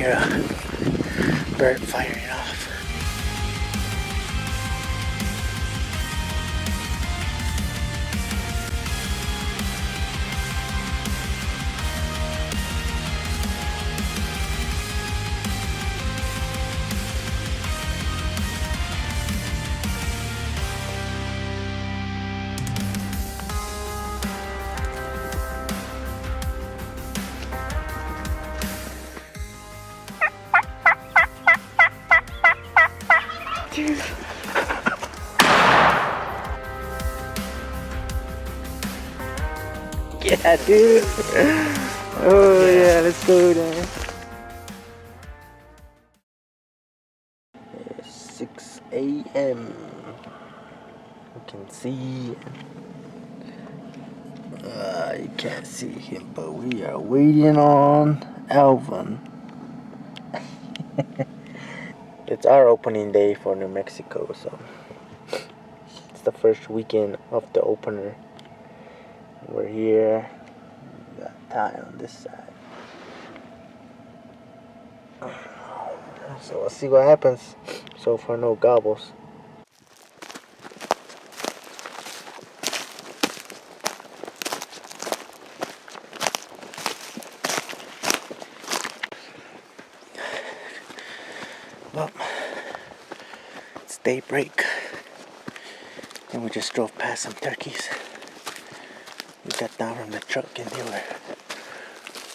hear a bird firing off. Yeah, dude. Oh yeah, let's go then. It's 6 a.m. You can see. You can't see him, but we are waiting on Alvin. It's our opening day for New Mexico, so it's the first weekend of the opener. We're here. We got Ty on this side. So we'll see what happens. So far, no gobbles. Well, it's daybreak, and we just drove past some turkeys. We got down from the truck and they were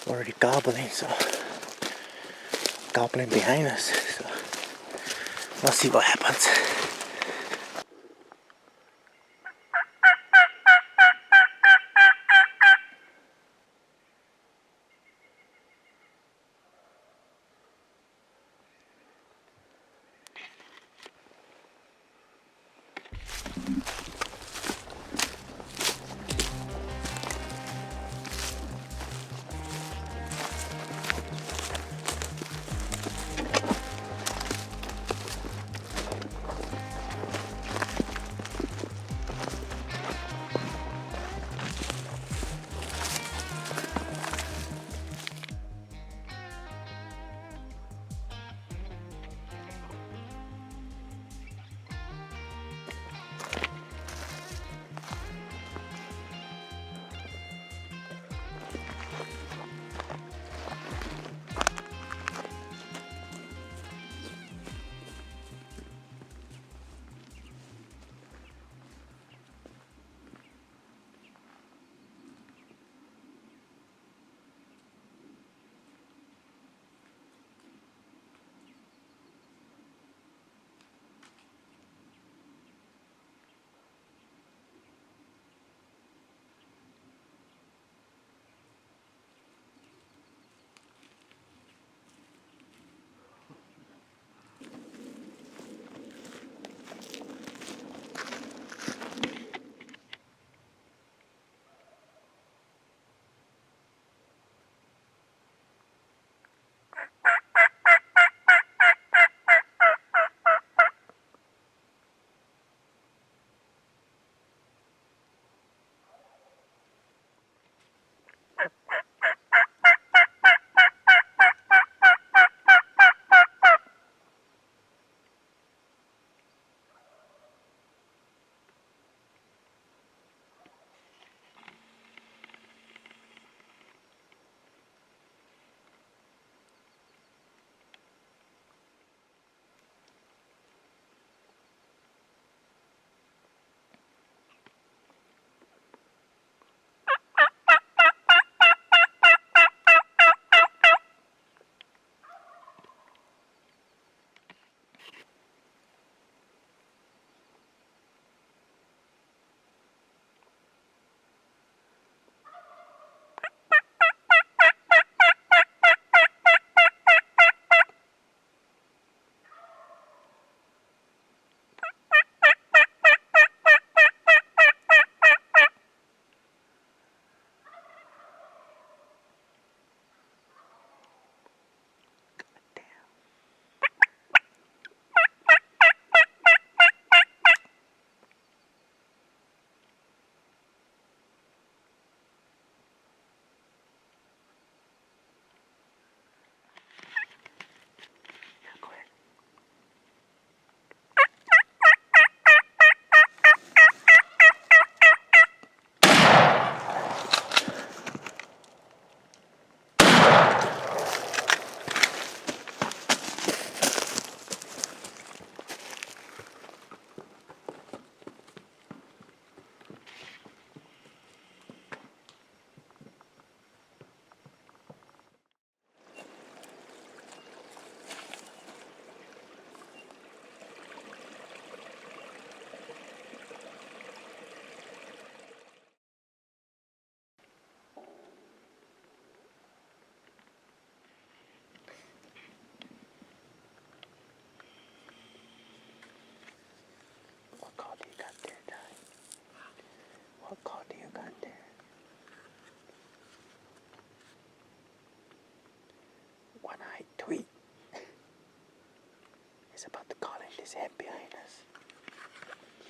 already gobbling, so gobbling behind us. So we'll see what happens.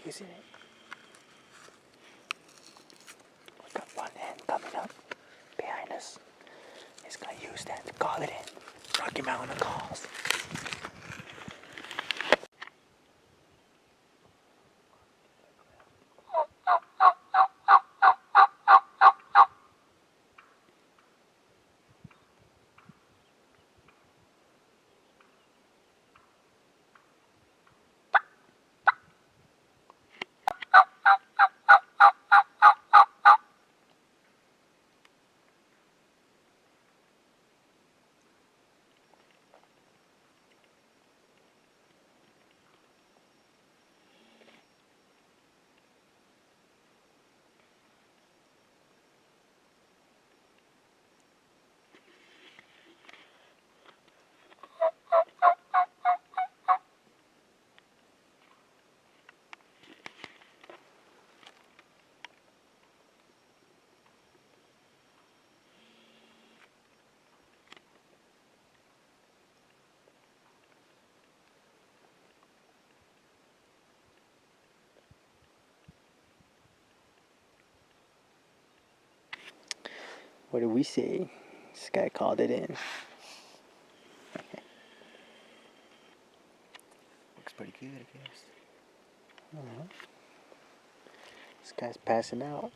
You see it? We got one hen coming up behind us. He's gonna use that to call it in. Rocky Mountain calls. What do we say? This guy called it in. Looks pretty good, I guess. This guy's passing out.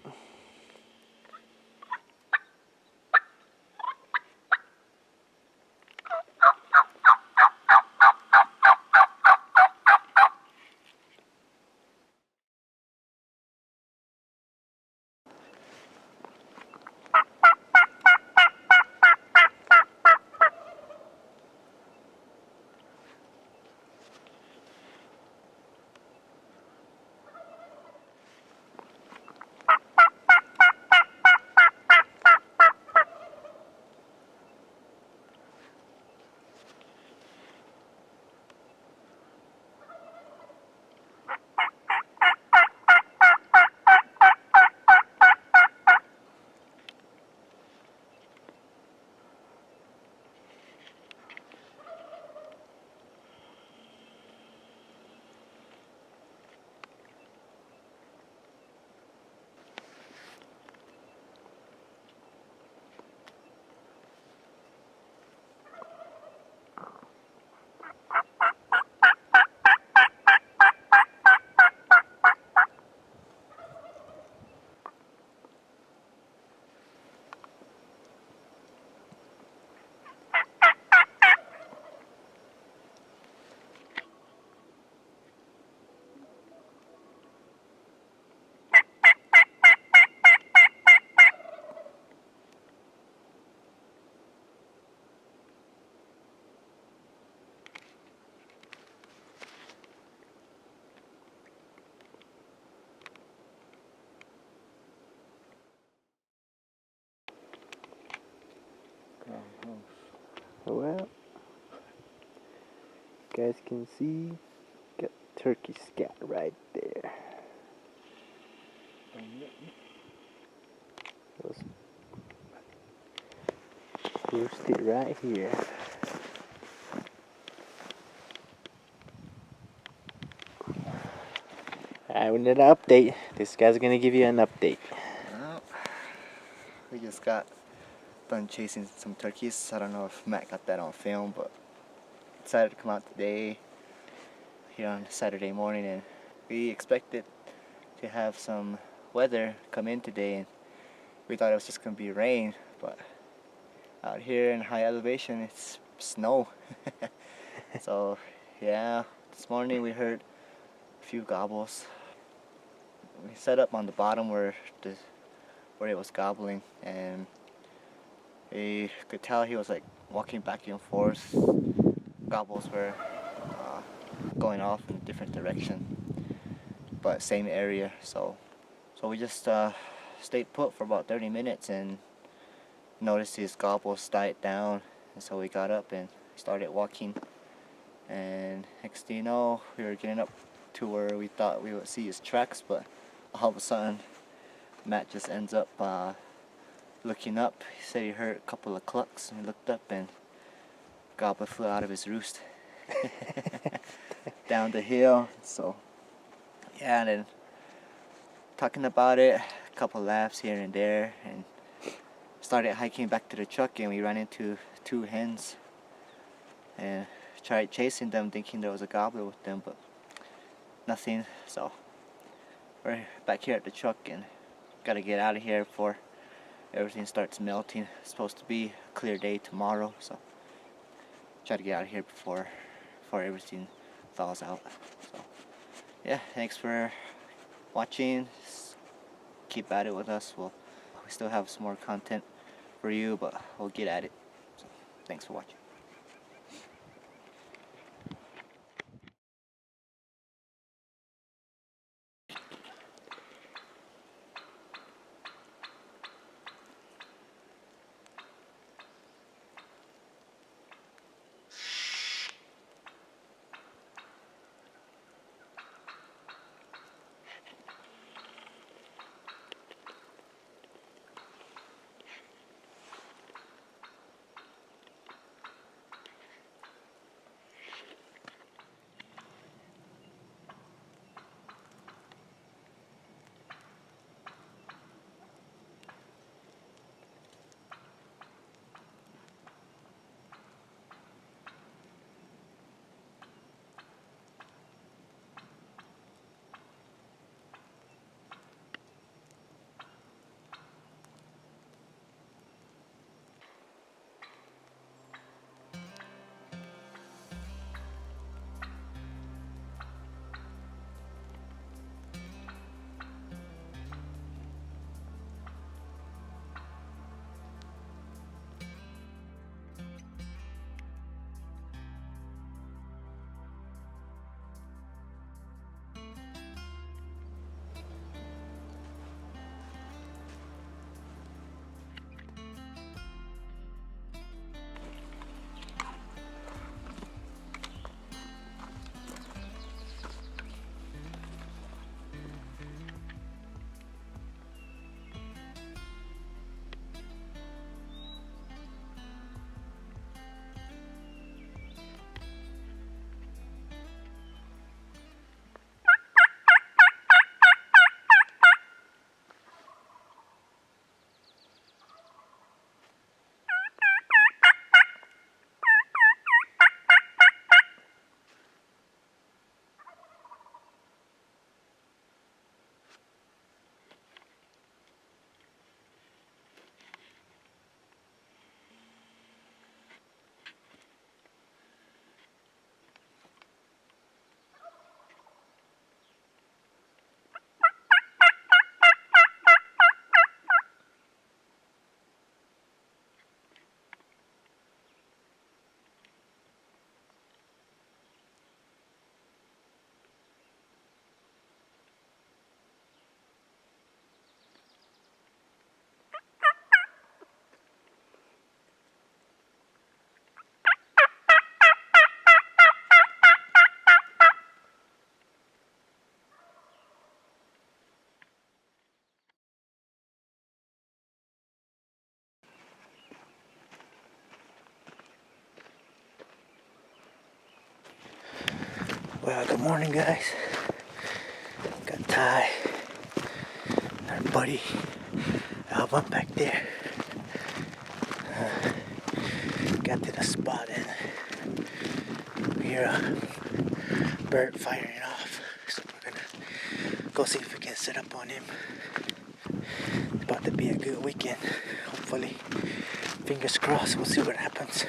Well, you guys can see, got turkey scat right there. Roasted right here. Alright, we need an update. This guy's gonna give you an update. Well, we just got done chasing some turkeys. I don't know if Matt got that on film, but decided to come out today here on Saturday morning, and we expected to have some weather come in today, and we thought it was just gonna be rain, but out here in high elevation it's snow. So yeah, this morning we heard a few gobbles. We set up on the bottom where it was gobbling, and we could tell he was like walking back and forth. Gobbles were going off in a different direction, but same area. So we just stayed put for about 30 minutes and noticed his gobbles died down, and so we got up and started walking, and next thing you know, we were getting up to where we thought we would see his tracks, but all of a sudden Matt just ends up looking up. He said he heard a couple of clucks, and he looked up and gobbler flew out of his roost down the hill. So yeah, and then talking about it, a couple laughs here and there, and started hiking back to the truck, and we ran into 2 hens and tried chasing them thinking there was a gobbler with them, but nothing. So we're back here at the truck and gotta get out of here before everything starts melting. It's supposed to be a clear day tomorrow, so try to get out of here before everything thaws out. So yeah, thanks for watching. Just keep at it with us. We still have some more content for you, but we'll get at it. So thanks for watching. Well, good morning, guys. Got Ty and our buddy Alvin back there. Got to the spot and we hear a bird firing off. So we're gonna go see if we can set up on him. It's about to be a good weekend. Hopefully, fingers crossed, we'll see what happens.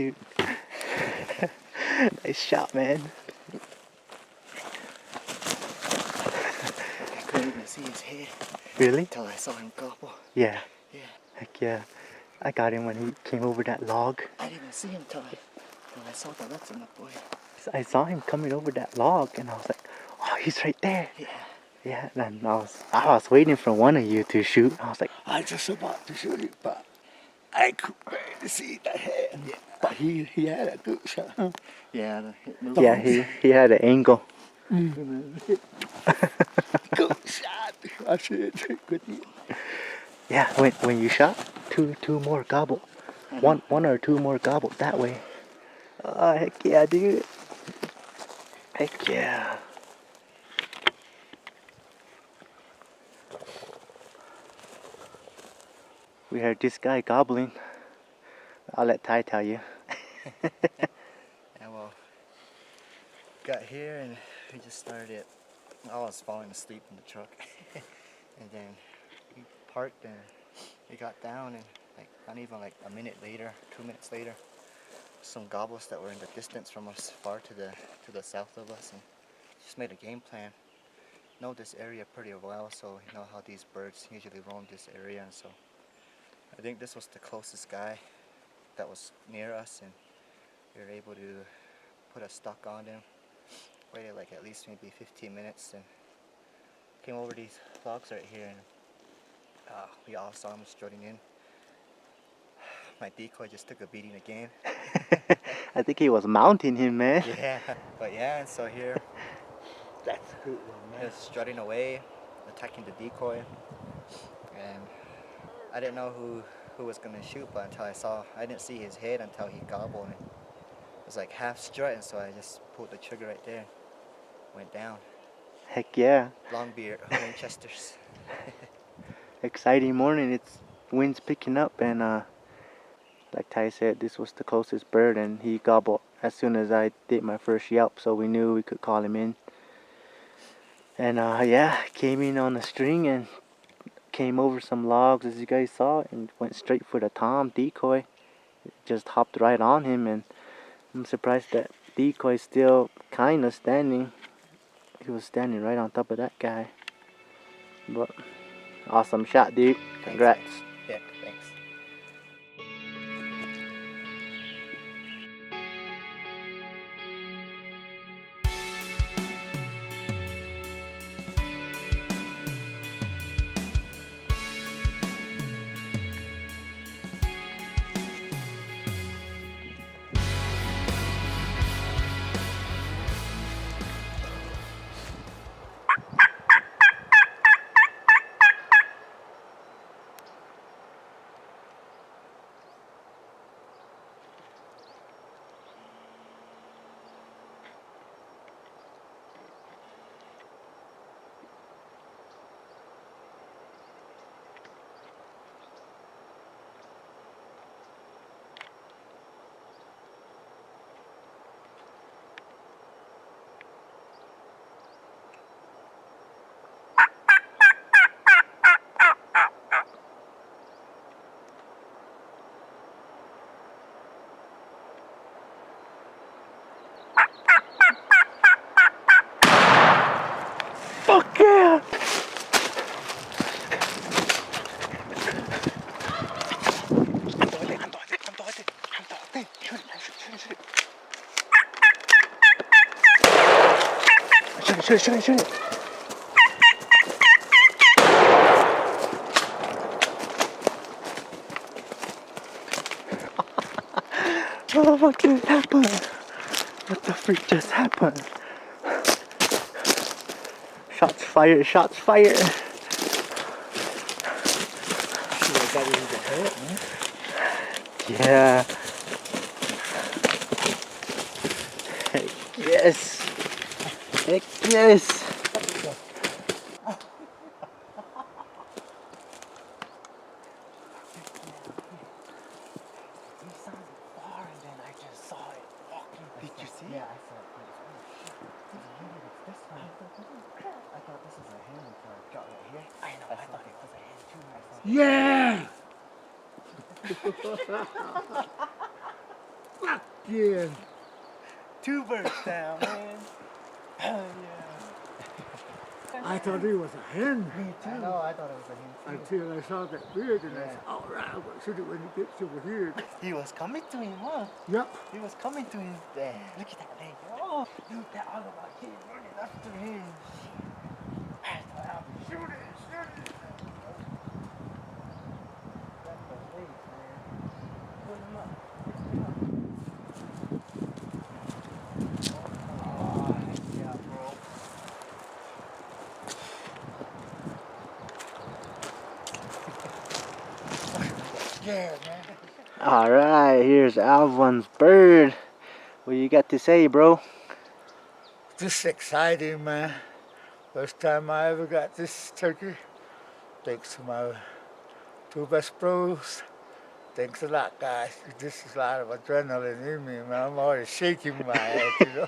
dude. Nice shot, man. I couldn't even see his head Really? until I saw him gobble. Yeah. Yeah. Heck yeah. I got him when he came over that log. I didn't even see him until I saw the nuts in the boy. I saw him coming over that log, and I was like, oh, he's right there. Yeah. Yeah, and I was waiting for one of you to shoot. I was like, I just about to shoot it, but I could barely see the head. Yeah. But he had a good shot. Huh? Yeah, the hit moved. yeah, he had an angle. Good shot. I said, good deal. Yeah, when you shot, two more gobble. One or two more gobbled that way. Oh, heck yeah, dude. Heck yeah. We heard this guy gobbling. I'll let Ty tell you. Yeah, well, got here and we just started. I was falling asleep in the truck, and then we parked and we got down, and like not even like a minute later, 2 minutes later, some gobbles that were in the distance from us, far to the south of us, and just made a game plan. Know this area pretty well, so you know how these birds usually roam this area, and so I think this was the closest guy that was near us, and we were able to put a stock on him. Waited like at least maybe 15 minutes and came over these logs right here, and we all saw him strutting in. My decoy just took a beating again. I think he was mounting him, man. Yeah, but yeah, and so here That's a good one, he man. was strutting away, attacking the decoy, and I didn't know who was gonna shoot, but I didn't see his head until he gobbled, and it was like half strut, and so I just pulled the trigger right there, went down. Heck yeah. Longbeard Winchesters. Exciting morning. It's wind's picking up, and like Ty said, this was the closest bird, and he gobbled as soon as I did my first yelp, so we knew we could call him in. And yeah, came in on the string and came over some logs, as you guys saw, and went straight for the tom decoy. Just hopped right on him, and I'm surprised that decoy is still kind of standing. He was standing right on top of that guy. But awesome shot, dude. Congrats. Yeah, thanks. Fuck yeah! Shoot it. Oh, what just happened? What the freak just happened? Shots fired. That was the head, man. Yeah. Heck yes. Heck yes. Did you see Yeah, it? I saw it. I thought this was a hand until I got right here. I know, I thought it was a hand too. Yeah! again. 2 birds down, man. Yeah. I thought he was a hen I know, I thought it was a him too. until I saw that beard and I Yeah. said, all right, I'll go shoot it when he gets over here. He was coming to him, huh? Yep. He was coming to him. Yeah. Look at that leg. Oh, dude, that other one came running after him. I thought I'll be shooting. That's the legs, man. Pull him up. Oh, yeah, bro. Yeah, man. All right, here's Alvin's bird. What you got to say, bro? Just exciting, man. First time I ever got this turkey. Thanks to my 2 best bros. Thanks a lot, guys. This is a lot of adrenaline in me, man. I'm already shaking my head, you know.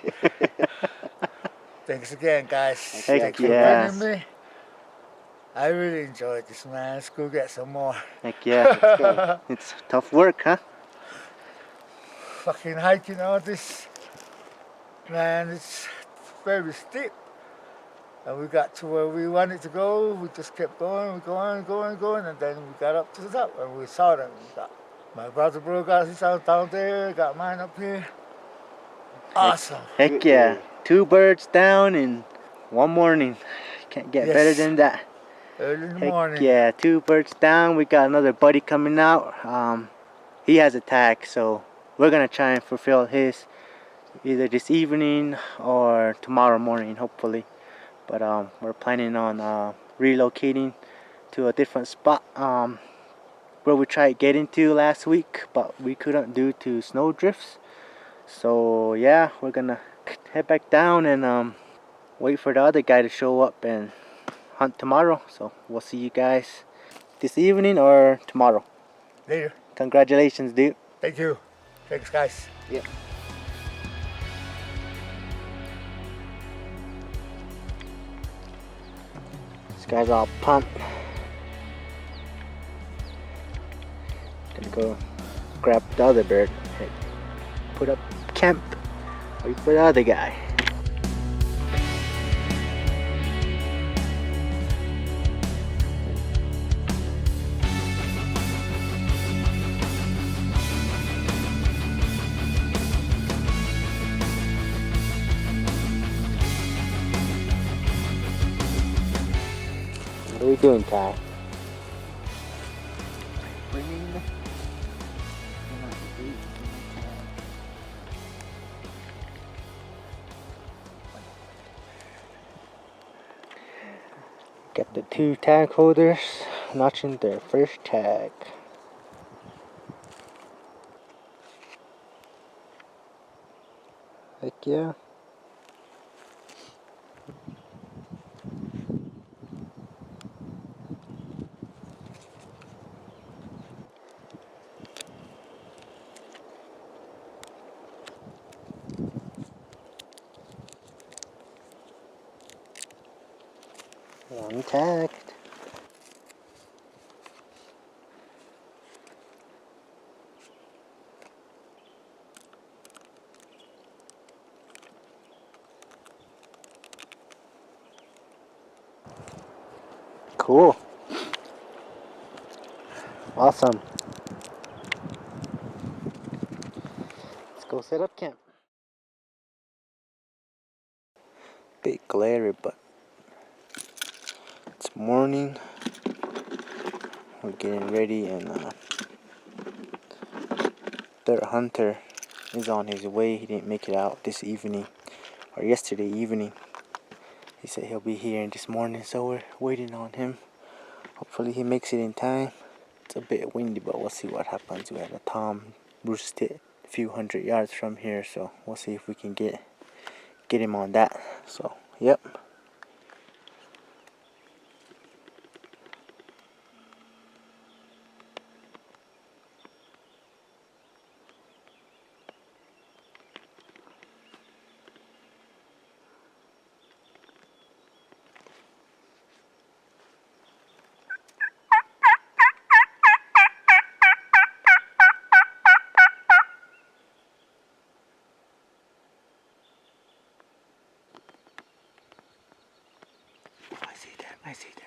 Thanks again, guys. Heck Thanks yeah. for joining me. I really enjoyed this, man. Let's go get some more. Heck yeah, let's go. It's tough work, huh? Fucking hiking all this, man, it's very steep. And we got to where we wanted to go. We just kept going, going, and then we got up to the top and we saw them. My brother bro got his house down there, got mine up here. Awesome. Heck yeah. 2 birds down in 1 morning. Can't get Yes. better than that. Early in the Heck morning. yeah, 2 birds down. We got another buddy coming out. He has a tag, so we're gonna try and fulfill his either this evening or tomorrow morning, hopefully. But we're planning on relocating to a different spot where we tried getting to last week, but we couldn't due to snow drifts. So yeah, we're gonna head back down and wait for the other guy to show up and hunt tomorrow. So we'll see you guys this evening or tomorrow. Later. Congratulations, dude. Thank you. Thanks, guys. Yep. This guy's all pumped. Gonna go grab the other bird and put up camp. Wait for the other guy. What are we doing, Ty? Bringing Got the 2 tag holders notching their first tag. Heck yeah. One tagged. Cool. Awesome. Let's go set up camp. Bit glary, but it's morning. We're getting ready, and third hunter is on his way. He didn't make it out this evening or yesterday evening. He said he'll be here this morning, so we're waiting on him. Hopefully he makes it in time. It's a bit windy, but we'll see what happens. We have a tom roosted a few hundred yards from here, so we'll see if we can get him on that. So yep. I see them.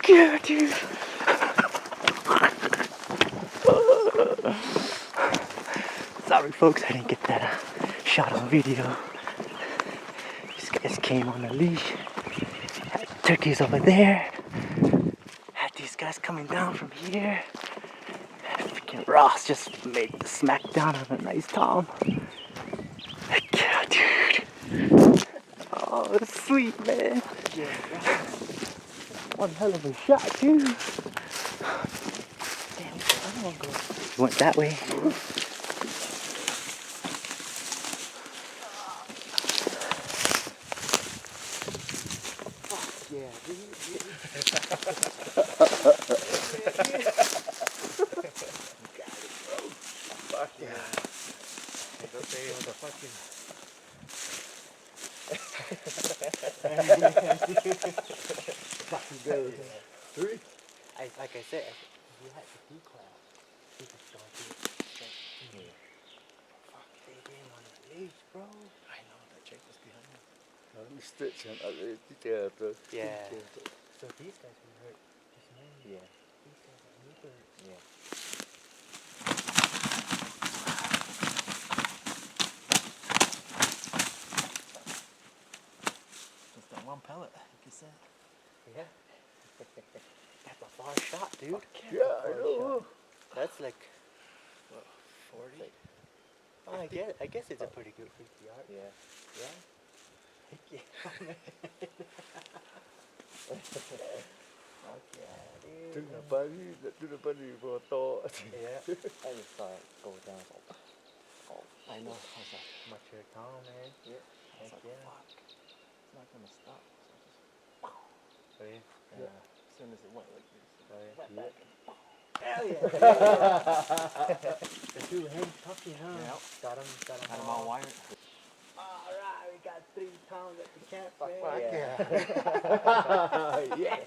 Yeah, dude. Sorry, folks, I didn't get that shot on video. These guys came on a leash. Had turkeys over there. Had these guys coming down from here. And freaking Ross just made the smack down on a nice tom. Yeah, dude. Oh, it's sweet, man. One hell of a shot, too. Damn, I don't want to go. He went that way. Yeah, dude. Fuck yeah. Hey, go say it was a fucking... Fucking go. 3? Like I said, you had the D-class. You can still do it. Fuck, they didn't want to release, bro. I know, that Jake was behind me. Restriction ở đây từ Yeah. So these guys were hurt just now. Yeah. These guys are super. Yeah. Just that one pellet, like you said. Yeah. That's a far shot, dude. Yeah, I know. That's like, What, 40? oh, I guess it's a pretty good 50 yard. Yeah. Yeah. Yeah. Fuck yeah, dude. Tức là bari vừa to. Yeah. I just saw it go down. Oh, I know. I was like, Mature Tom, man. yeah. I was Heck like, yeah. fuck. It's not gonna stop. So I just, Oh yeah. as soon as it went like this, Oh yeah. went back and Hell yeah. The two hands tucking, huh? Yep. Got him had them all wired. Alright, we got 3 pounds at the camp. Fuck man. Yes.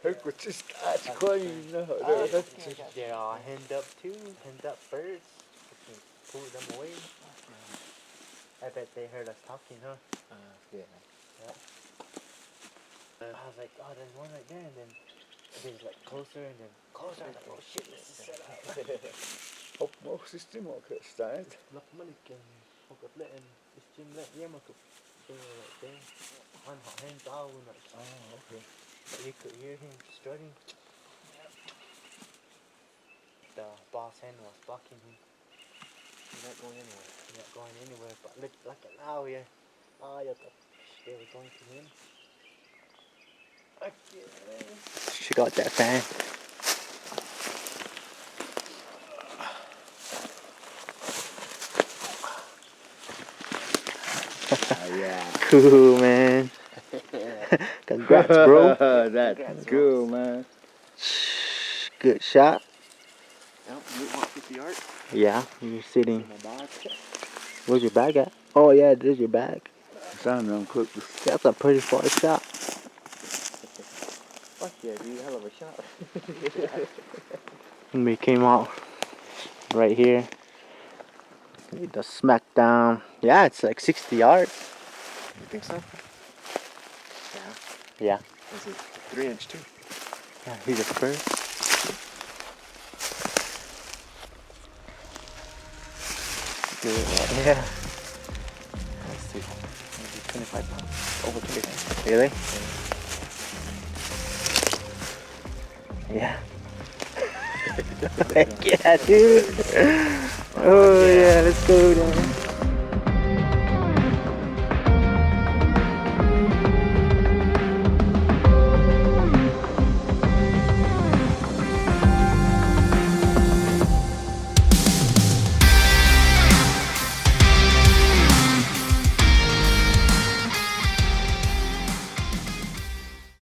Look what you start clean. They're all henned up too, henned up birds. We can pull them away. I bet they heard us talking, huh? Yeah. I was like, oh, there's one right there, and then it was like closer and then closer. I was like, oh shit, let's just set up. Op mijn systeem ook staat. Look, Malik and hook up letting this gym let Yamaka right there. On hands all when like, Oh, okay. but you could hear him strutting. The boss hen was blocking him. He's not going anywhere. Not going anywhere, but look at now, yeah. Oh, yeah, they were going to him. She got that fan. Yeah. Cool, man. Congrats, bro. That's cool, man. Good shot. Yep, you want 50 yards? Yeah, you're sitting. My bag. Where's your bag at? Oh yeah, there's your bag. Sound them cook. That's a pretty far shot. Fuck yeah, dude, hell of a shot. And we came out right here. The smack down. Yeah, it's like 60 yards. You think so? Yeah. Yeah. Is it 3-inch too? Yeah, he's a first. Good. Yeah. Let's see. Maybe 25 pounds. Over 25. Really? Yeah. Heck yeah, dude. Oh yeah, let's go then.